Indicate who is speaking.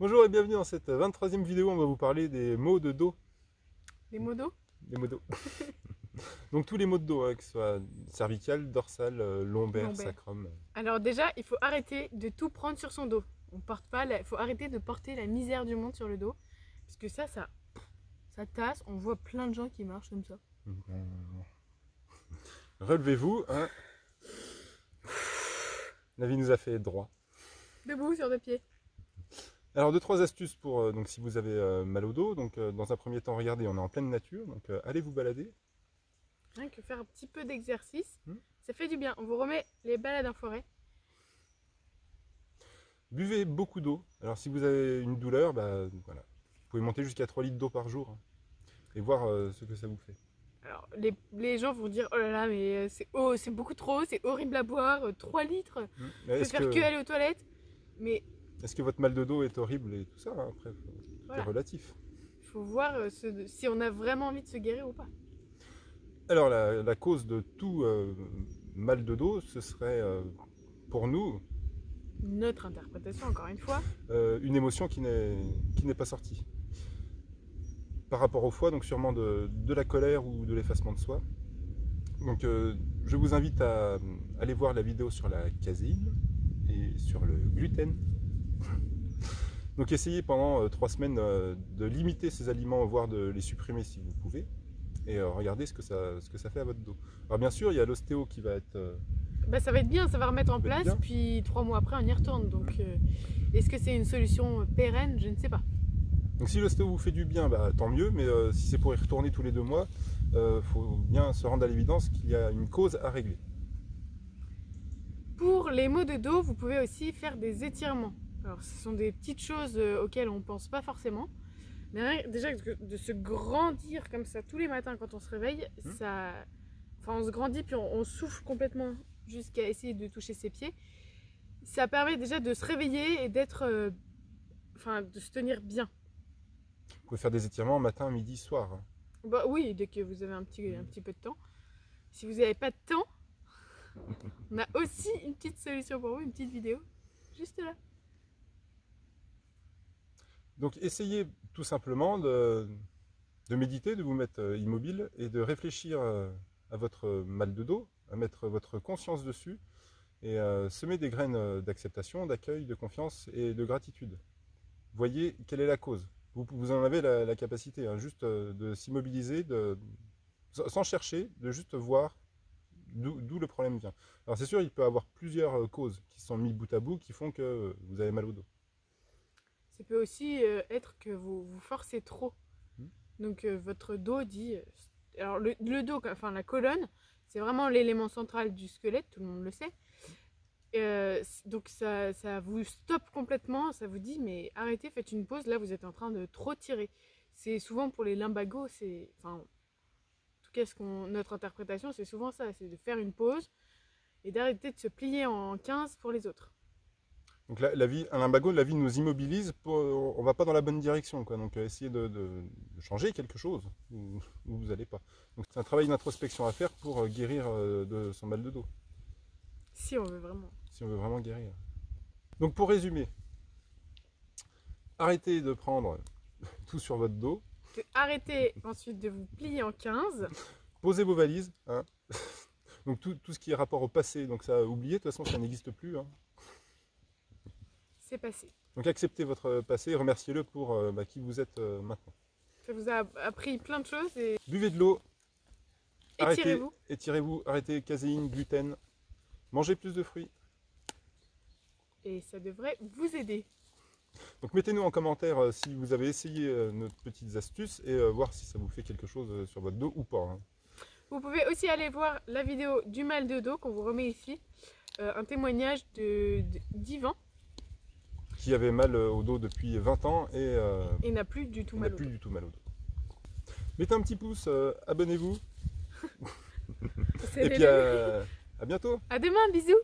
Speaker 1: Bonjour et bienvenue dans cette 23e vidéo, on va vous parler des maux de dos.
Speaker 2: Des maux d'eau?
Speaker 1: Des maux de dos. Donc tous les maux de dos, que ce soit cervical, dorsal, lombaire, sacrum.
Speaker 2: Alors déjà, il faut arrêter de tout prendre sur son dos. On porte pas, il faut arrêter de porter la misère du monde sur le dos. Parce que ça tasse, on voit plein de gens qui marchent comme ça.
Speaker 1: Relevez-vous, hein. La vie nous a fait droit.
Speaker 2: Debout sur deux pieds.
Speaker 1: Alors 2-3 astuces pour donc si vous avez mal au dos. Donc dans un premier temps, regardez, on est en pleine nature, donc allez vous balader.
Speaker 2: Rien que faire un petit peu d'exercice, ça fait du bien. On vous remet les balades en forêt.
Speaker 1: Buvez beaucoup d'eau. Alors si vous avez une douleur, voilà, vous pouvez monter jusqu'à 3 litres d'eau par jour, hein, et voir ce que ça vous fait.
Speaker 2: Alors les gens vont dire, oh là là, mais c'est beaucoup trop, c'est horrible à boire, 3 litres, je peux faire que aller aux toilettes. Mais
Speaker 1: est-ce que votre mal de dos est horrible et tout ça, hein, après,
Speaker 2: voilà.
Speaker 1: C'est relatif.
Speaker 2: Il faut voir si on a vraiment envie de se guérir ou pas.
Speaker 1: Alors la cause de tout mal de dos, ce serait pour nous
Speaker 2: notre interprétation, encore une fois,
Speaker 1: une émotion qui n'est pas sortie. Par rapport au foie, donc sûrement de la colère ou de l'effacement de soi. Donc je vous invite à aller voir la vidéo sur la caséine et sur le gluten. Donc essayez pendant 3 semaines de limiter ces aliments, voire de les supprimer si vous pouvez. Et regardez ce que ça fait à votre dos. Alors bien sûr, il y a l'ostéo qui va être...
Speaker 2: ça va être bien, ça va remettre en place, puis 3 mois après on y retourne. Donc est-ce que c'est une solution pérenne? Je ne sais pas.
Speaker 1: Donc si l'ostéo vous fait du bien, tant mieux, mais si c'est pour y retourner tous les 2 mois, faut bien se rendre à l'évidence qu'il y a une cause à régler.
Speaker 2: Pour les maux de dos, vous pouvez aussi faire des étirements. Alors ce sont des petites choses auxquelles on ne pense pas forcément. Mais déjà de se grandir comme ça tous les matins quand on se réveille, on se grandit puis on souffle complètement jusqu'à essayer de toucher ses pieds. Ça permet déjà de se réveiller et d'être, de se tenir bien.
Speaker 1: Vous pouvez faire des étirements matin, midi, soir.
Speaker 2: Bah oui, dès que vous avez un petit peu de temps. Si vous n'avez pas de temps, on a aussi une petite solution pour vous, une petite vidéo, juste là.
Speaker 1: Donc essayez tout simplement de méditer, de vous mettre immobile et de réfléchir à votre mal de dos, à mettre votre conscience dessus et semer des graines d'acceptation, d'accueil, de confiance et de gratitude. Voyez quelle est la cause. Vous en avez la capacité, hein, juste de s'immobiliser, sans chercher, de juste voir d'où le problème vient. Alors c'est sûr, il peut y avoir plusieurs causes qui sont mises bout à bout qui font que vous avez mal au dos.
Speaker 2: Ça peut aussi être que vous forcez trop. Donc votre dos dit... alors le dos, enfin la colonne, c'est vraiment l'élément central du squelette, tout le monde le sait. Donc ça vous stoppe complètement, ça vous dit mais arrêtez, faites une pause, là vous êtes en train de trop tirer. C'est souvent pour les lumbagos, en tout cas notre interprétation c'est souvent ça, c'est de faire une pause et d'arrêter de se plier en 15 pour les autres.
Speaker 1: Donc un lumbago, la vie nous immobilise, on ne va pas dans la bonne direction, quoi. Donc essayez de changer quelque chose où vous n'allez pas. Donc c'est un travail d'introspection à faire pour guérir de son mal de dos.
Speaker 2: Si on veut vraiment.
Speaker 1: Si on veut vraiment guérir. Donc pour résumer, arrêtez de prendre tout sur votre dos.
Speaker 2: Arrêtez ensuite de vous plier en 15.
Speaker 1: Posez vos valises. Hein. Donc tout ce qui est rapport au passé, donc ça, oubliez, de toute façon ça n'existe plus. Hein.
Speaker 2: C'est passé.
Speaker 1: Donc acceptez votre passé et remerciez-le pour qui vous êtes maintenant.
Speaker 2: Ça vous a appris plein de choses. Et...
Speaker 1: buvez de l'eau.
Speaker 2: Étirez-vous.
Speaker 1: Étirez-vous, arrêtez caséine, gluten. Mangez plus de fruits.
Speaker 2: Et ça devrait vous aider.
Speaker 1: Donc mettez-nous en commentaire si vous avez essayé nos petites astuces et voir si ça vous fait quelque chose sur votre dos ou pas. Hein.
Speaker 2: Vous pouvez aussi aller voir la vidéo du mal de dos qu'on vous remet ici. Un témoignage d'Yvan.
Speaker 1: Qui avait mal au dos depuis 20 ans et
Speaker 2: n'a plus du tout mal au dos.
Speaker 1: Mettez un petit pouce, abonnez-vous.
Speaker 2: Et
Speaker 1: puis à bientôt.
Speaker 2: À demain, bisous.